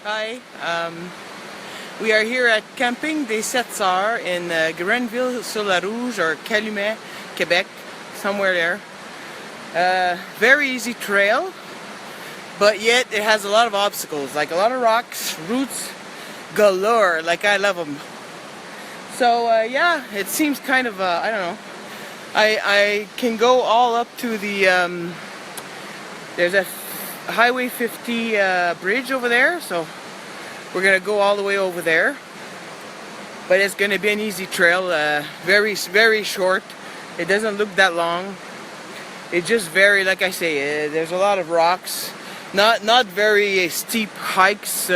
Hi. We are here at Camping des Soeurs in Grenville-sur-la-rouge or Calumet, Quebec, somewhere there. Very easy trail, but yet it has a lot of obstacles, like a lot of rocks, roots galore, like I love them. So yeah, it seems kind of, I don't know. I can go all up to the, there's a Highway 50 bridge over there, so we're gonna go all the way over there. But it's gonna be an easy trail, very short. It doesn't look that long. It's just very, like I say, there's a lot of rocks. Not very steep hikes.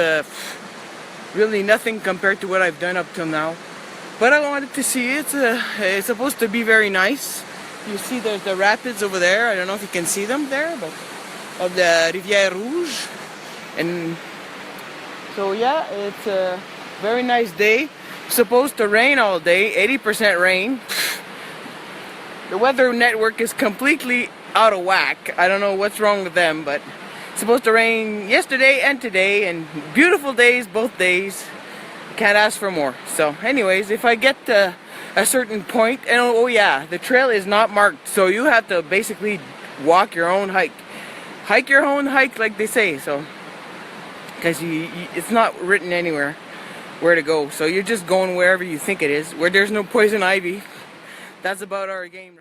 Really nothing compared to what I've done up till now. But I wanted to see it. It's supposed to be very nice. You see there's the rapids over there. I don't know if you can see them there, but of the Riviere Rouge. And so yeah, it's a very nice day. Supposed to rain all day, 80% rain. The weather network is completely out of whack. I don't know what's wrong with them, but it's supposed to rain yesterday and today, and beautiful days both days. Can't ask for more. So anyways, if I get to a certain point, and oh yeah, the trail is not marked, so you have to basically walk your own hike. Hike your own hike, like they say, so because it's not written anywhere where to go, so you're just going wherever you think it is, where there's no poison ivy. That's about our game.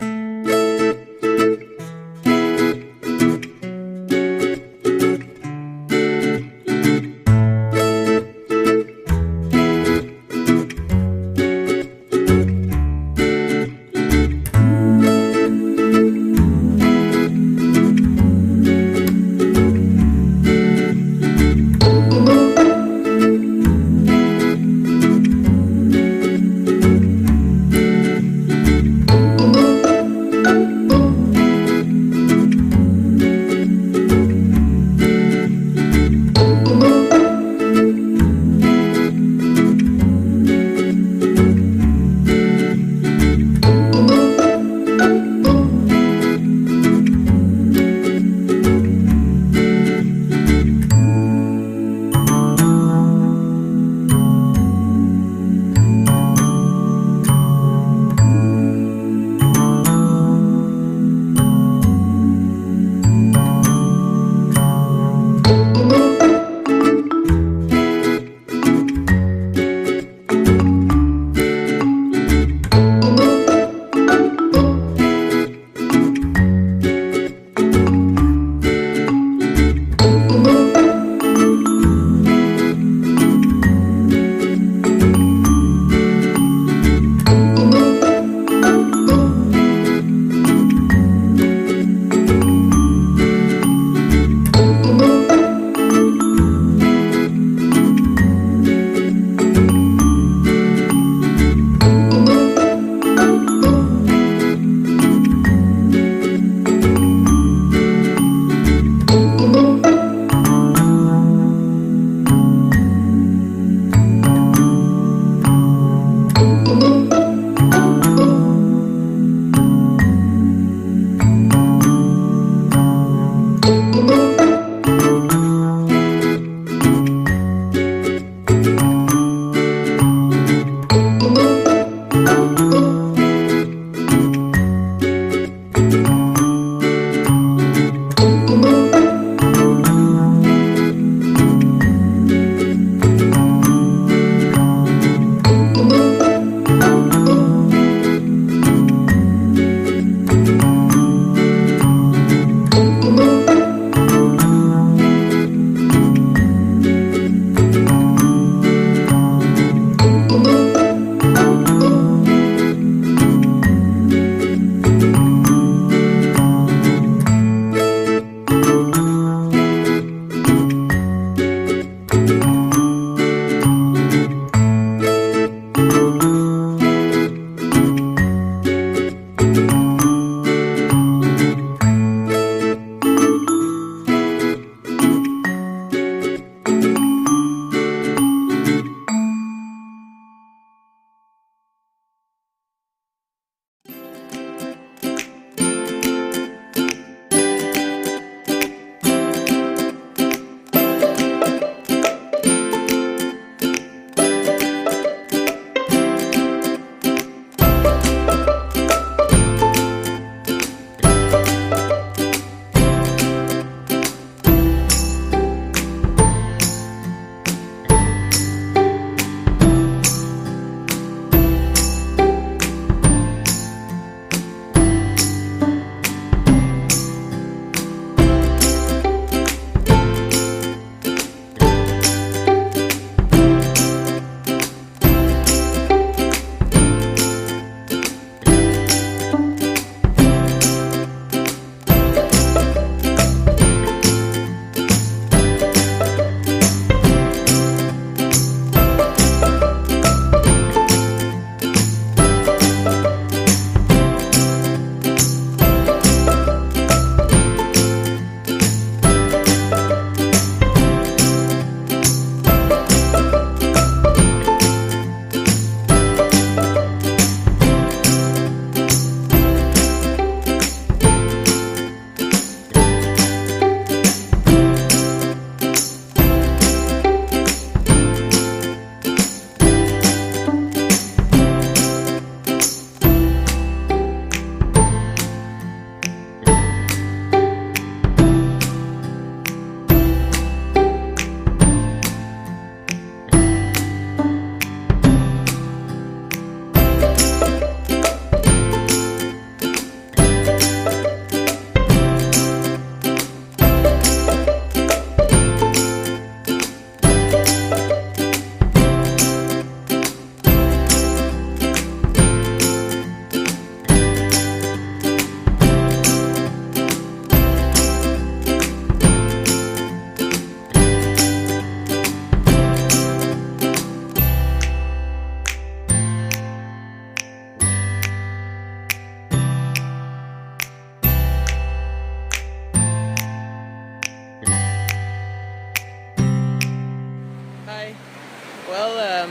Well,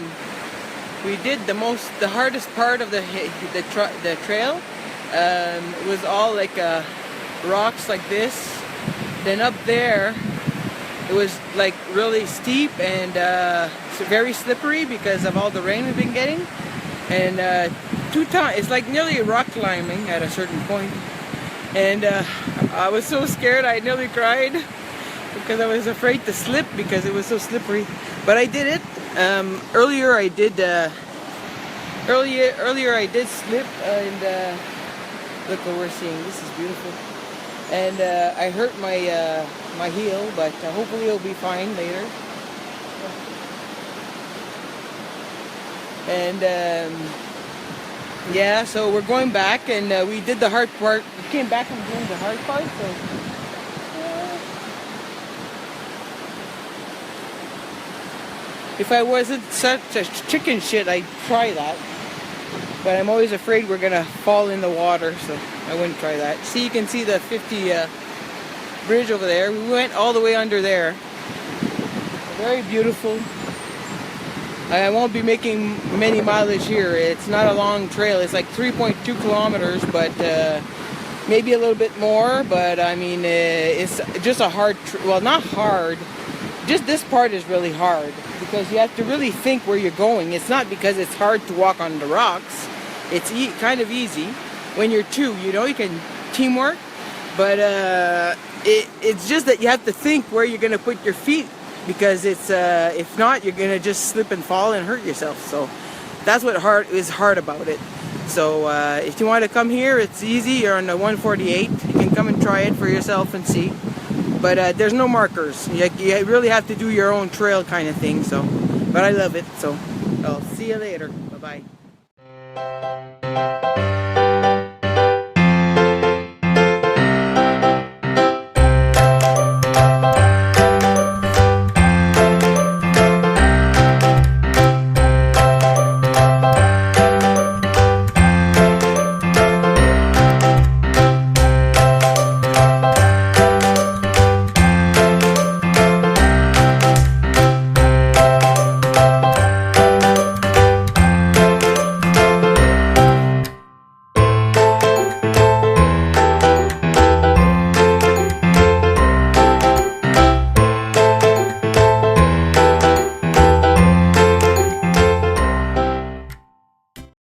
we did the hardest part of the trail. It was all like rocks like this. Then up there, it was like really steep and very slippery because of all the rain we've been getting. And it's like nearly rock climbing at a certain point. And I was so scared I nearly cried because I was afraid to slip because it was so slippery. But I did it. Earlier I did slip, and look what we're seeing. This is beautiful. And I hurt my my heel, but hopefully it'll be fine later. And yeah, so we're going back, and we did the hard part. We came back and doing the hard part. So if I wasn't such a chicken shit, I'd try that. But I'm always afraid we're gonna fall in the water, so I wouldn't try that. See, you can see the 50 bridge over there. We went all the way under there. Very beautiful. I won't be making many mileage here. It's not a long trail. It's like 3.2 kilometers, but maybe a little bit more. But I mean, it's just a hard, well, not hard. Just this part is really hard because you have to really think where you're going. It's not because it's hard to walk on the rocks. It's kind of easy when you're two. You know, you can teamwork, but it's just that you have to think where you're going to put your feet. Because it's if not, you're gonna just slip and fall and hurt yourself. So that's what is hard about it. So if you want to come here, it's easy. You're on the 148. You can come and try it for yourself and see. But there's no markers. You really have to do your own trail kind of thing. So, but I love it. So I'll see you later. Bye bye.